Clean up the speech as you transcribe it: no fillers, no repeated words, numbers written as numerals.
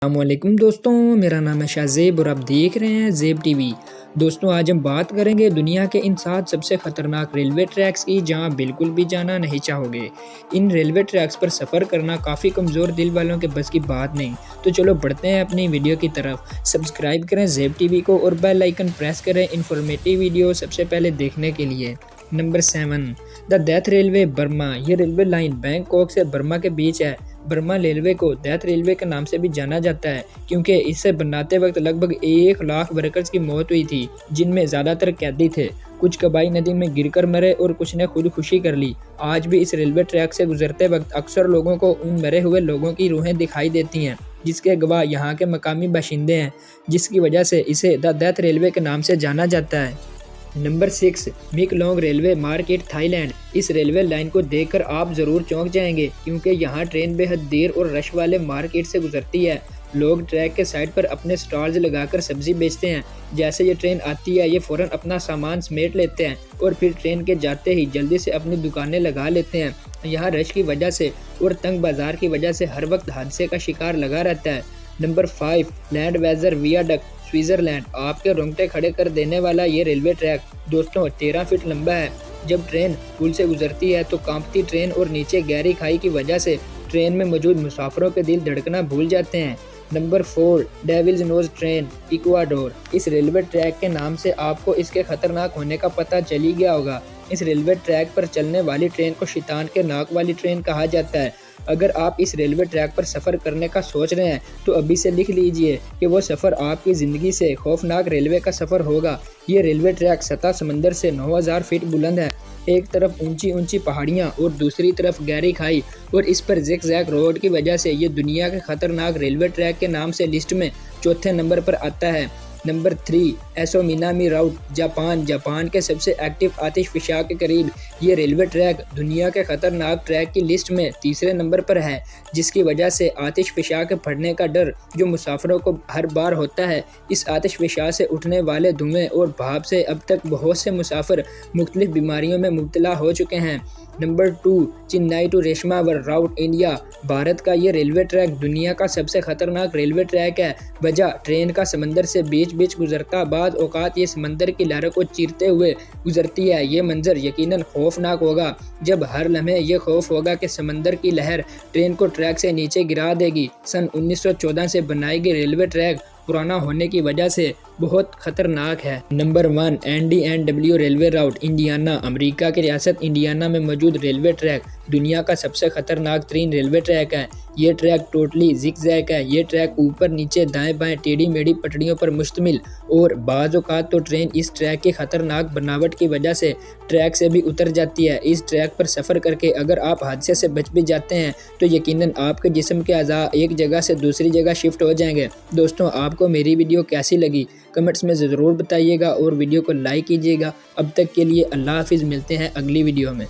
अस्सलामुअलैकुम दोस्तों, मेरा नाम है शाहज़ेब और आप देख रहे हैं ज़ेब टीवी। दोस्तों, आज हम बात करेंगे दुनिया के इन 7 सबसे ख़तरनाक रेलवे ट्रैक्स की जहां बिल्कुल भी जाना नहीं चाहोगे। इन रेलवे ट्रैक्स पर सफ़र करना काफ़ी कमज़ोर दिल वालों के बस की बात नहीं। तो चलो बढ़ते हैं अपनी वीडियो की तरफ। सब्सक्राइब करें ज़ेब टीवी को और बेल आइकन प्रेस करें इन्फॉर्मेटिव वीडियो सबसे पहले देखने के लिए। Number 7, the death railway Burma. ये रेलवे लाइन बैंकॉक से बर्मा के बीच है। बर्मा रेलवे को डेथ रेलवे के नाम से भी जाना जाता है क्योंकि इसे बनाते वक्त लगभग 1 लाख वर्कर्स की मौत हुई थी, जिनमें ज़्यादातर कैदी थे। कुछ कबाई नदी में गिरकर मरे और कुछ ने खुदकुशी कर ली। आज भी इस रेलवे ट्रैक से गुजरते वक्त अक्सर लोगों को उन मरे हुए लोगों की रूहें दिखाई देती हैं, जिसके गवाह यहाँ के मकामी बाशिंदे हैं, जिसकी वजह से इसे द डेथ रेलवे के नाम से जाना जाता है। Number 6, Maeklong railway market Thailand. इस रेलवे लाइन को देखकर आप ज़रूर चौंक जाएंगे क्योंकि यहाँ ट्रेन बेहद देर और रश वाले मार्केट से गुजरती है। लोग ट्रैक के साइड पर अपने स्टॉल्स लगाकर सब्जी बेचते हैं। जैसे ये ट्रेन आती है, ये फ़ौरन अपना सामान समेट लेते हैं और फिर ट्रेन के जाते ही जल्दी से अपनी दुकानें लगा लेते हैं। यहाँ रश की वजह से और तंग बाजार की वजह से हर वक्त हादसे का शिकार लगा रहता है। Number 5, Landwasser viaduct Switzerland. आपके रोंगटे खड़े कर देने वाला ये रेलवे ट्रैक दोस्तों 13 फीट लंबा है। जब ट्रेन पुल से गुजरती है तो कांपती ट्रेन और नीचे गहरी खाई की वजह से ट्रेन में मौजूद मुसाफिरों के दिल धड़कना भूल जाते हैं। Number 4, Devil's Nose train Ecuador. इस रेलवे ट्रैक के नाम से आपको इसके खतरनाक होने का पता चल ही गया होगा। इस रेलवे ट्रैक पर चलने वाली ट्रेन को शैतान के नाक वाली ट्रेन कहा जाता है। अगर आप इस रेलवे ट्रैक पर सफ़र करने का सोच रहे हैं तो अभी से लिख लीजिए कि वो सफ़र आपकी ज़िंदगी से खौफनाक रेलवे का सफ़र होगा। ये रेलवे ट्रैक सतह समंदर से 9000 फीट बुलंद है। एक तरफ ऊंची ऊंची पहाड़ियाँ और दूसरी तरफ गहरी खाई, और इस पर ज़िग-ज़ैग रोड की वजह से ये दुनिया के खतरनाक रेलवे ट्रैक के नाम से लिस्ट में चौथे नंबर पर आता है। नंबर 3, एसो मिनामी राउट जापान। जापान के सबसे एक्टिव आतिशफशा के करीब ये रेलवे ट्रैक दुनिया के खतरनाक ट्रैक की लिस्ट में तीसरे नंबर पर है, जिसकी वजह से आतिशफशा के फटने का डर जो मुसाफिरों को हर बार होता है। इस आतिशफशा से उठने वाले धुएं और भाप से अब तक बहुत से मुसाफिर मुख्तलिफ बीमारियों में मुब्तला हो चुके हैं। नंबर 2, चेन्नई टू रेशमावर राउट इंडिया। भारत का ये रेलवे ट्रैक दुनिया का सबसे खतरनाक रेलवे ट्रैक है। वजह ट्रेन का समंदर से बीच बीच गुजरता, बाद औकात ये समंदर की लहरों को चीरते हुए गुजरती है। ये मंजर यकीनन खौफनाक होगा। जब हर लम्हे ये खौफ होगा कि समंदर की लहर ट्रेन को ट्रैक से नीचे गिरा देगी। सन 1914 से बनाई गई रेलवे ट्रैक पुराना होने की वजह से बहुत खतरनाक है। नंबर 1, NDNW रेलवे राउट इंडियाना। अमेरिका की रियासत इंडियाना में मौजूद रेलवे ट्रैक दुनिया का सबसे खतरनाक तरीन रेलवे ट्रैक है। ये ट्रैक टोटली ज़िग-ज़ैग है। ये ट्रैक ऊपर नीचे दाएं बाएं टेढ़ी मेढ़ी पटड़ियों पर मुश्तमिल, और बाज़ औक़ात तो ट्रेन इस ट्रैक की खतरनाक बनावट की वजह से ट्रैक से भी उतर जाती है। इस ट्रैक पर सफ़र करके अगर आप हादसे से बच भी जाते हैं तो यकीनन आपके जिस्म के अज़ा एक जगह से दूसरी जगह शिफ्ट हो जाएंगे। दोस्तों, आपको मेरी वीडियो कैसी लगी कमेंट्स में ज़रूर बताइएगा और वीडियो को लाइक कीजिएगा। अब तक के लिए अल्लाह हाफ़िज़। मिलते हैं अगली वीडियो में।